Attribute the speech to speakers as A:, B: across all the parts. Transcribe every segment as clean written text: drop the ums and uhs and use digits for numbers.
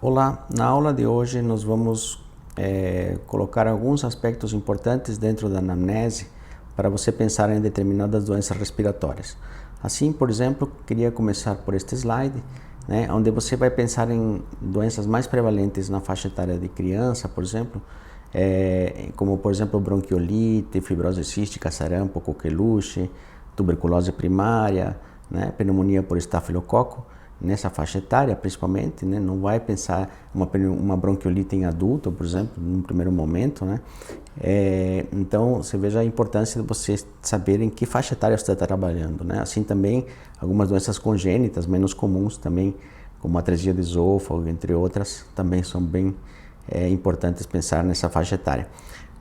A: Olá, na aula de hoje nós vamos colocar alguns aspectos importantes dentro da anamnese para você pensar em determinadas doenças respiratórias. Assim, por exemplo, queria começar por este slide, né, onde você vai pensar em doenças mais prevalentes na faixa etária de criança, por exemplo, como por exemplo bronquiolite, fibrose cística, sarampo, coqueluche, tuberculose primária, né, pneumonia por estafilococo. Nessa faixa etária, principalmente, né? Não vai pensar uma bronquiolite em adulto, por exemplo, no primeiro momento, né? Então, você veja a importância de você saber em que faixa etária você está trabalhando, né? Assim também, algumas doenças congênitas, menos comuns também, como atresia do esôfago, entre outras, também são bem importantes pensar nessa faixa etária.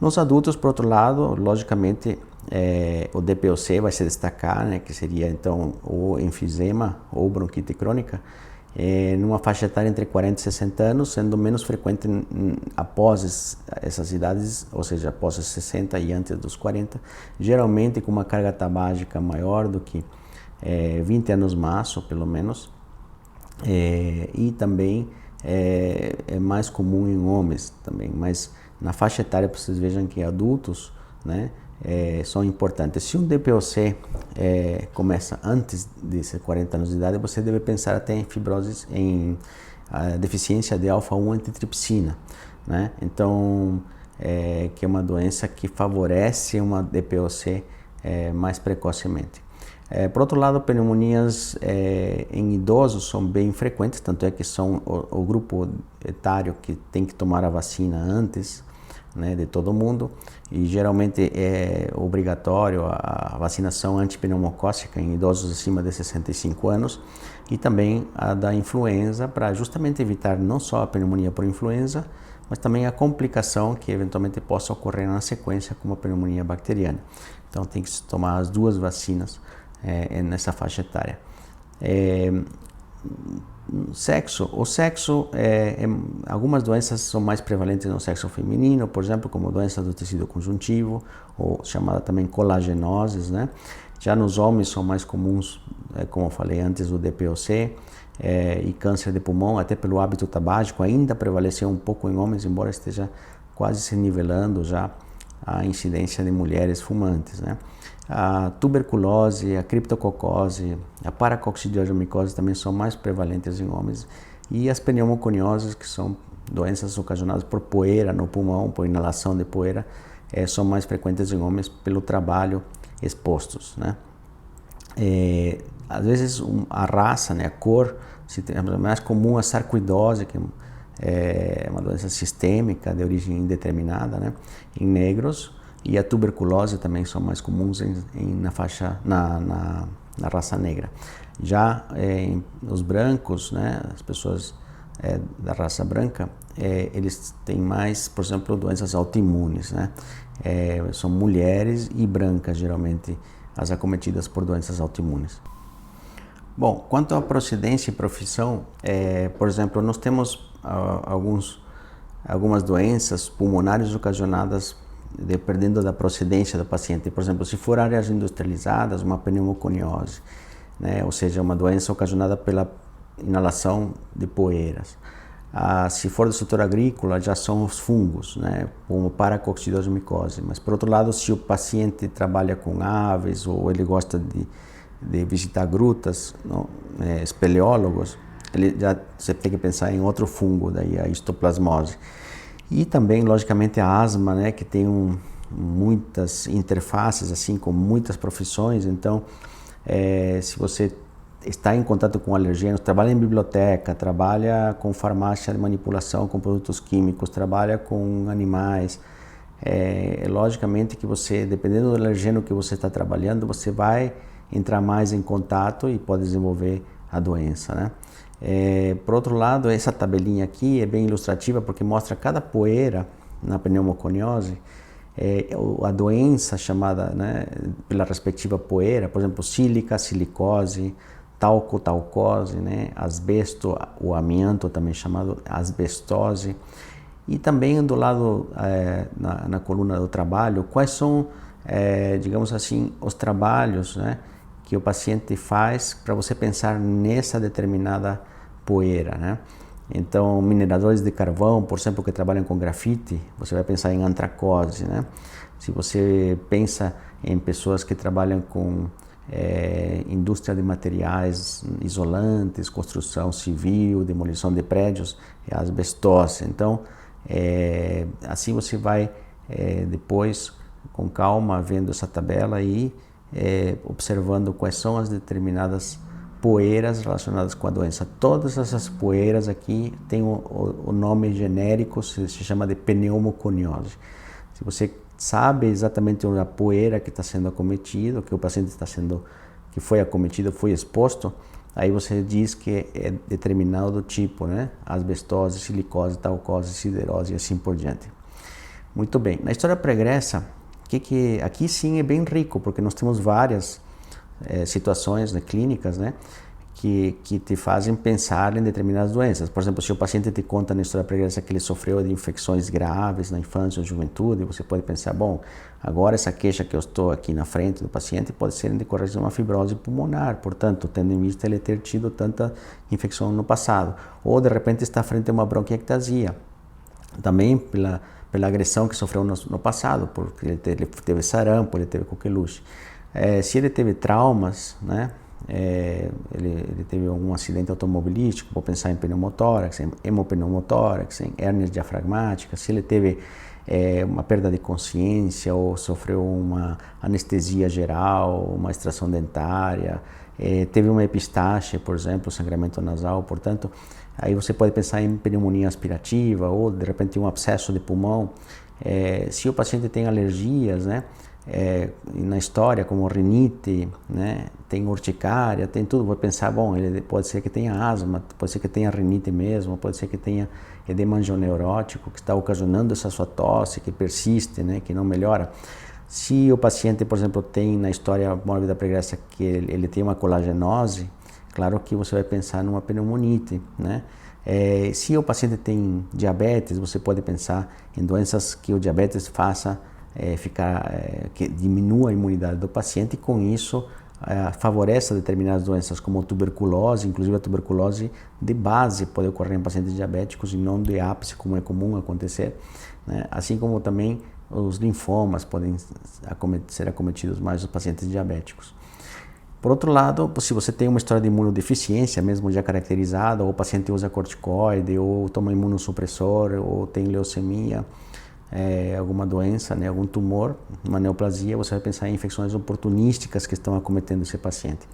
A: Nos adultos, por outro lado, logicamente, o DPOC vai se destacar, né, que seria então o enfisema ou bronquite crônica, numa faixa etária entre 40 e 60 anos, sendo menos frequente após essas idades, ou seja, após os 60 e antes dos 40, geralmente com uma carga tabágica maior do que 20 anos maço, pelo menos, e também é mais comum em homens também, mas na faixa etária vocês vejam que adultos, né, são importantes. Se um DPOC começa antes de 40 anos de idade, você deve pensar até em fibrose, em deficiência de alfa-1 antitripsina, né? Então, que é uma doença que favorece uma DPOC mais precocemente. Por outro lado, pneumonias em idosos são bem frequentes, tanto é que são o grupo etário que tem que tomar a vacina antes, né, de todo mundo, e geralmente é obrigatório a vacinação antipneumocócica em idosos acima de 65 anos e também a da influenza, para justamente evitar não só a pneumonia por influenza, mas também a complicação que eventualmente possa ocorrer na sequência como a pneumonia bacteriana. Então tem que se tomar as duas vacinas nessa faixa etária. O sexo, algumas doenças são mais prevalentes no sexo feminino, por exemplo, como doenças do tecido conjuntivo, ou chamada também colagenoses, né? Já nos homens são mais comuns, como eu falei antes, o DPOC e câncer de pulmão, até pelo hábito tabágico, ainda prevaleceu um pouco em homens, embora esteja quase se nivelando já a incidência de mulheres fumantes, né? A tuberculose, a criptococose, a paracoccidiomicose também são mais prevalentes em homens, e as pneumoconioses, que são doenças ocasionadas por poeira no pulmão, por inalação de poeira, são mais frequentes em homens pelo trabalho expostos, né? Às vezes a raça, né, a cor, é mais comum a sarcoidose, que é uma doença sistêmica de origem indeterminada, né, em negros, e a tuberculose também são mais comuns na raça negra. Já os brancos, né, as pessoas da raça branca, eles têm mais, por exemplo, doenças autoimunes, né? São mulheres e brancas, geralmente, as acometidas por doenças autoimunes. Bom, quanto à procedência e profissão, por exemplo, nós temos algumas doenças pulmonares ocasionadas dependendo da procedência do paciente. Por exemplo, se for áreas industrializadas, uma pneumoconiose, né? Ou seja, uma doença ocasionada pela inalação de poeiras. Se for do setor agrícola, já são os fungos, né, como paracoccidiomicose. Mas, por outro lado, se o paciente trabalha com aves ou ele gosta de visitar grutas, não, espeleólogos, você tem que pensar em outro fungo, daí a histoplasmose. E também, logicamente, a asma, né, que tem muitas interfaces, assim, com muitas profissões. Então, se você está em contato com alergênios, trabalha em biblioteca, trabalha com farmácia de manipulação, com produtos químicos, trabalha com animais, logicamente que você, dependendo do alergênio que você está trabalhando, você vai entrar mais em contato e pode desenvolver a doença, né? Por outro lado, essa tabelinha aqui é bem ilustrativa porque mostra cada poeira na pneumoconiose, a doença chamada, né, pela respectiva poeira, por exemplo, sílica, silicose, talco, talcose, né, asbesto, o amianto também chamado asbestose. E também do lado, na coluna do trabalho, quais são, digamos assim, os trabalhos, né, que o paciente faz para você pensar nessa determinada poeira, né? Então, mineradores de carvão, por exemplo, que trabalham com grafite, você vai pensar em antracose, né? Se você pensa em pessoas que trabalham com indústria de materiais isolantes, construção civil, demolição de prédios, é asbestose. Então, assim você vai depois, com calma, vendo essa tabela e observando quais são as determinadas poeiras relacionadas com a doença. Todas essas poeiras aqui têm o nome genérico, se chama de pneumoconiose. Se você sabe exatamente a poeira que está sendo acometida, que o paciente que foi acometido, foi exposto, aí você diz que é determinado tipo, né? Asbestose, silicose, talcose, siderose e assim por diante. Muito bem. Na história pregressa, aqui sim é bem rico, porque nós temos várias situações, né, clínicas, né, que te fazem pensar em determinadas doenças. Por exemplo, se o paciente te conta na história pregressa que ele sofreu de infecções graves na infância ou juventude, você pode pensar, bom, agora essa queixa que eu estou aqui na frente do paciente pode ser em decorrência de uma fibrose pulmonar, portanto, tendo em vista ele ter tido tanta infecção no passado. Ou, de repente, está frente a uma bronquiectasia, também pela agressão que sofreu no passado, porque ele teve sarampo, ele teve coqueluche. Se ele teve traumas, né, ele teve algum acidente automobilístico, vou pensar em pneumotórax, em hemopneumotórax, em hérnias diafragmáticas, se ele teve uma perda de consciência ou sofreu uma anestesia geral, uma extração dentária, teve uma epistaxe, por exemplo, sangramento nasal, portanto, aí você pode pensar em pneumonia aspirativa ou, de repente, um abscesso de pulmão. Se o paciente tem alergias, né, na história, como rinite, né, tem urticária, tem tudo, vou pensar, bom, ele pode ser que tenha asma, pode ser que tenha rinite mesmo, pode ser que tenha edema angioneurótico, que está ocasionando essa sua tosse, que persiste, né, que não melhora. Se o paciente, por exemplo, tem na história mórbida pregressa que ele tem uma colagenose, claro que você vai pensar numa pneumonite, né? Se o paciente tem diabetes, você pode pensar em doenças que o diabetes faça que diminua a imunidade do paciente e com isso favoreça determinadas doenças como tuberculose, inclusive a tuberculose de base pode ocorrer em pacientes diabéticos e não de ápice, como é comum acontecer, né? Assim como também os linfomas podem ser acometidos mais nos pacientes diabéticos. Por outro lado, se você tem uma história de imunodeficiência, mesmo já caracterizada, ou o paciente usa corticoide, ou toma imunossupressor, ou tem leucemia, alguma doença, né, algum tumor, uma neoplasia, você vai pensar em infecções oportunísticas que estão acometendo esse paciente.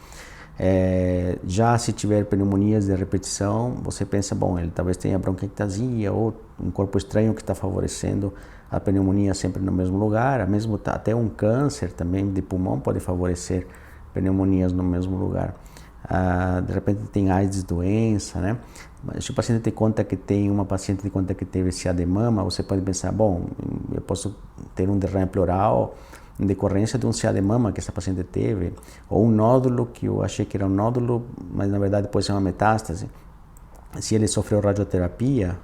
A: Já se tiver pneumonias de repetição, você pensa, bom, ele talvez tenha bronquiectasia ou um corpo estranho que está favorecendo a pneumonia sempre no mesmo lugar, mesmo até um câncer também de pulmão pode favorecer pneumonias no mesmo lugar. De repente tem AIDS doença, né? Se o paciente te conta que tem uma paciente te conta que teve CA de mama, você pode pensar, bom, eu posso ter um derrame pleural em decorrência de um CA de mama que essa paciente teve, ou um nódulo que eu achei que era um nódulo, mas na verdade pode ser uma metástase. Se ele sofreu radioterapia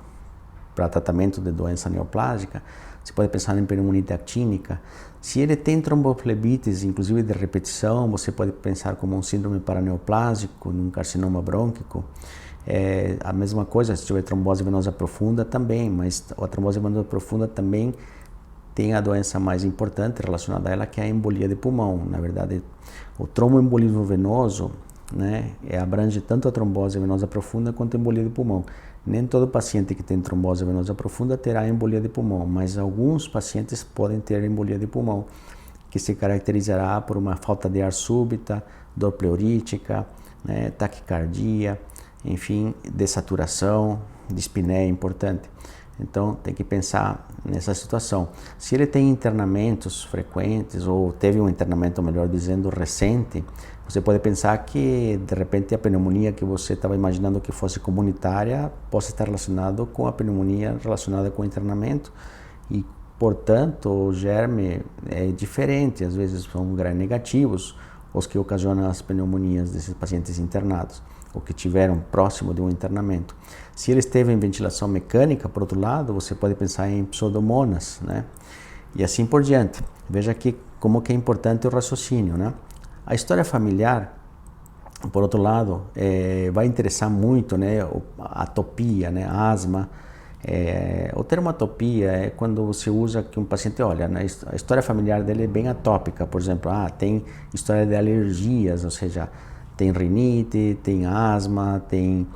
A: para tratamento de doença neoplásica, você pode pensar em pneumonite actínica. Se ele tem tromboflebites, inclusive de repetição, você pode pensar como um síndrome paraneoplásico, um carcinoma brônquico. A mesma coisa, se tiver trombose venosa profunda também, mas a trombose venosa profunda também tem a doença mais importante relacionada a ela, que é a embolia de pulmão. Na verdade, o tromboembolismo venoso, né, abrange tanto a trombose venosa profunda quanto a embolia de pulmão. Nem todo paciente que tem trombose venosa profunda terá embolia de pulmão, mas alguns pacientes podem ter embolia de pulmão, que se caracterizará por uma falta de ar súbita, dor pleurítica, né, taquicardia, enfim, dessaturação, dispneia importante. Então tem que pensar nessa situação. Se ele tem internamentos frequentes ou teve um internamento, melhor dizendo, recente, você pode pensar que de repente a pneumonia que você estava imaginando que fosse comunitária possa estar relacionado com a pneumonia relacionada com o internamento e, portanto, o germe é diferente. Às vezes são gram-negativos os que ocasionam as pneumonias desses pacientes internados ou que tiveram próximo de um internamento. Se ele esteve em ventilação mecânica, por outro lado, você pode pensar em pseudomonas, né? E assim por diante. Veja aqui como que é importante o raciocínio, né? A história familiar Por outro lado, vai interessar muito, né, a atopia, né, a asma. O termo atopia é quando você usa que um paciente, olha, né, a história familiar dele é bem atópica, por exemplo, tem história de alergias, ou seja, tem rinite, tem asma, tem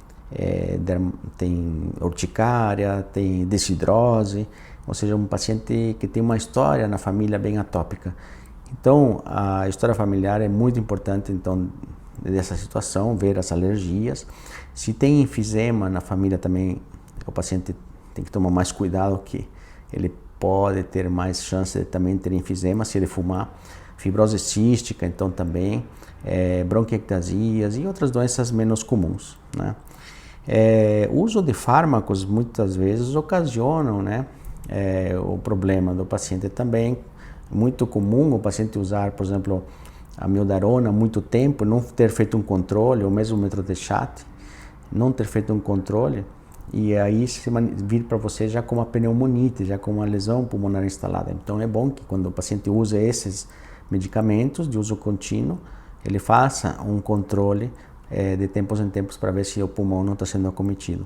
A: urticária, tem desidrose, ou seja, um paciente que tem uma história na família bem atópica. Então, a história familiar é muito importante, então, dessa situação, ver as alergias. Se tem enfisema na família também, o paciente tem que tomar mais cuidado, que ele pode ter mais chance de também ter enfisema se ele fumar. Fibrose cística, então também, bronquiectasias e outras doenças menos comuns, né? O uso de fármacos muitas vezes ocasionam, né, o problema do paciente também. Muito comum o paciente usar, por exemplo, a amiodarona há muito tempo, não ter feito um controle, ou mesmo o metronidazole, não ter feito um controle, e aí vir para você já com uma pneumonite, já com uma lesão pulmonar instalada. Então é bom que quando o paciente usa esses medicamentos de uso contínuo, ele faça um controle de tempos em tempos para ver se o pulmão não está sendo acometido.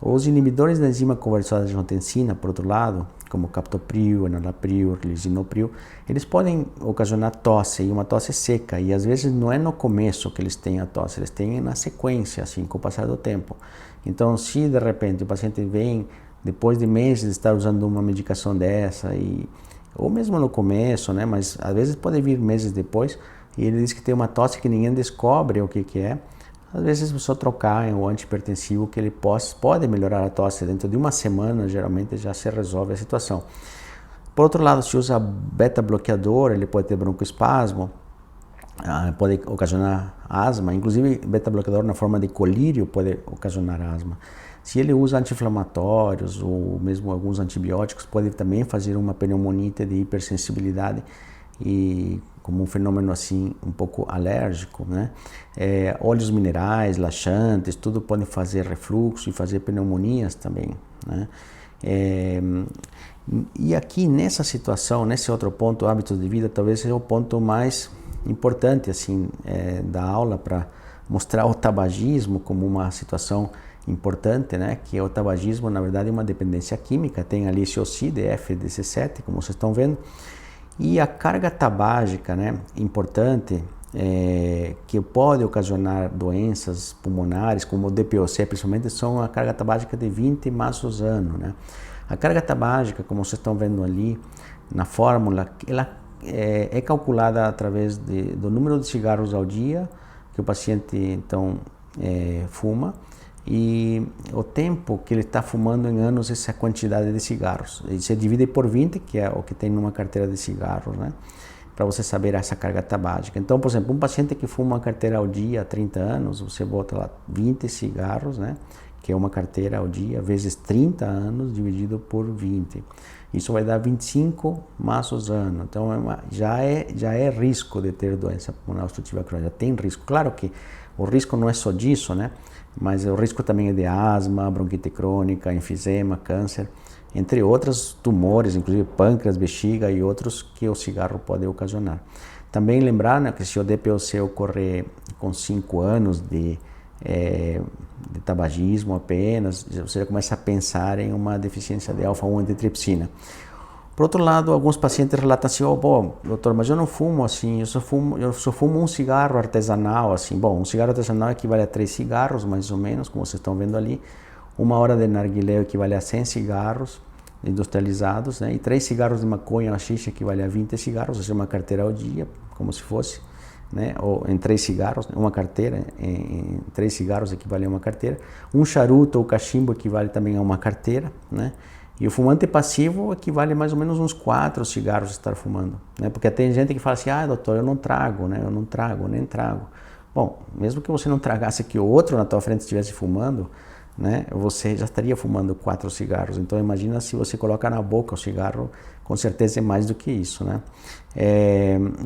A: Os inibidores da enzima conversora de angiotensina, por outro lado, como captopril, enalapril, lisinopril, eles podem ocasionar tosse, e uma tosse seca, e às vezes não é no começo que eles têm a tosse, eles têm na sequência, assim, com o passar do tempo. Então, se de repente o paciente vem, depois de meses de estar usando uma medicação dessa, ou mesmo no começo, né, mas às vezes pode vir meses depois, e ele diz que tem uma tosse que ninguém descobre o que é, às vezes só trocar o antihipertensivo, que ele pode melhorar a tosse dentro de uma semana, geralmente já se resolve a situação. Por outro lado, se usa beta-bloqueador, ele pode ter broncoespasmo, pode ocasionar asma, inclusive beta-bloqueador na forma de colírio pode ocasionar asma. Se ele usa anti-inflamatórios ou mesmo alguns antibióticos, pode também fazer uma pneumonite de hipersensibilidade, e como um fenômeno assim um pouco alérgico, né? Óleos minerais, laxantes, tudo pode fazer refluxo e fazer pneumonias também, né? E aqui nessa situação, nesse outro ponto, hábitos de vida, talvez seja o ponto mais importante assim da aula, para mostrar o tabagismo como uma situação importante, né? Que o tabagismo, na verdade, é uma dependência química, tem ali COCD, FDC7, como vocês estão vendo. E a carga tabágica, né, importante, que pode ocasionar doenças pulmonares, como o DPOC, principalmente, são a carga tabágica de 20 maços ano, né? A carga tabágica, como vocês estão vendo ali na fórmula, ela é calculada através do número de cigarros ao dia que o paciente, então, fuma, e o tempo que ele está fumando em anos, essa quantidade de cigarros. E se divide por 20, que é o que tem numa carteira de cigarros, né? Para você saber essa carga tabágica. Então, por exemplo, um paciente que fuma uma carteira ao dia há 30 anos, você bota lá 20 cigarros, né? Que é uma carteira ao dia, vezes 30 anos, dividido por 20. Isso vai dar 25 maços ano. Então, já é risco de ter doença pulmonar obstrutiva crônica, já tem risco. Claro que o risco não é só disso, né? Mas o risco também é de asma, bronquite crônica, enfisema, câncer, entre outros tumores, inclusive pâncreas, bexiga e outros que o cigarro pode ocasionar. Também lembrar, né, que se o DPOC ocorrer com 5 anos de tabagismo apenas, você já começa a pensar em uma deficiência de alfa-1 antitrypsina. Por outro lado, alguns pacientes relatam assim: bom, doutor, mas eu não fumo assim, eu só fumo um cigarro artesanal, assim. Bom, um cigarro artesanal equivale a 3 cigarros, mais ou menos, como vocês estão vendo ali. 1 hora de narguilé equivale a 100 cigarros industrializados, né? E 3 cigarros de maconha, uma xixa, equivale a 20 cigarros, ou seja, uma carteira ao dia, como se fosse, né? Ou em 3 cigarros, uma carteira, em 3 cigarros equivale a uma carteira. Um charuto ou cachimbo equivale também a uma carteira, né? E o fumante passivo equivale a mais ou menos uns 4 cigarros estar fumando, né? Porque tem gente que fala assim: doutor, eu não trago, né? Eu não trago, nem trago. Bom, mesmo que você não tragasse, que o outro na tua frente estivesse fumando, né? Você já estaria fumando 4 cigarros. Então imagina se você coloca na boca o cigarro, com certeza é mais do que isso, né?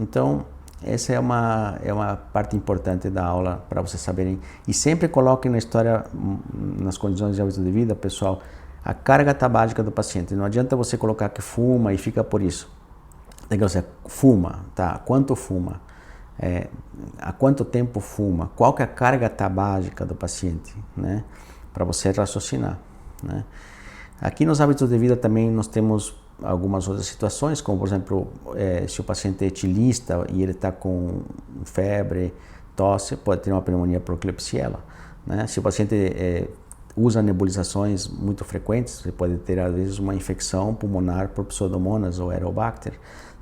A: Então essa é uma parte importante da aula para vocês saberem. E sempre coloquem na história, nas condições de hábito de vida, pessoal, a carga tabágica do paciente. Não adianta você colocar que fuma e fica por isso. Tem que você fuma, tá? Quanto fuma? há quanto tempo fuma, qual que é a carga tabágica do paciente, né? Para você raciocinar, né? Aqui nos hábitos de vida também nós temos algumas outras situações, como por exemplo, se o paciente é etilista e ele está com febre, tosse, pode ter uma pneumonia por Klebsiella, né? Se o paciente usa nebulizações muito frequentes, você pode ter às vezes uma infecção pulmonar por Pseudomonas ou Aerobacter.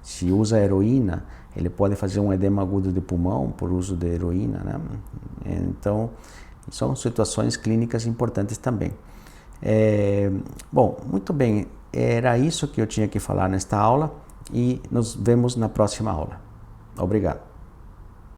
A: Se usa heroína, ele pode fazer um edema agudo de pulmão por uso de heroína, né? Então, são situações clínicas importantes também. Bom, muito bem, era isso que eu tinha que falar nesta aula e nos vemos na próxima aula. Obrigado.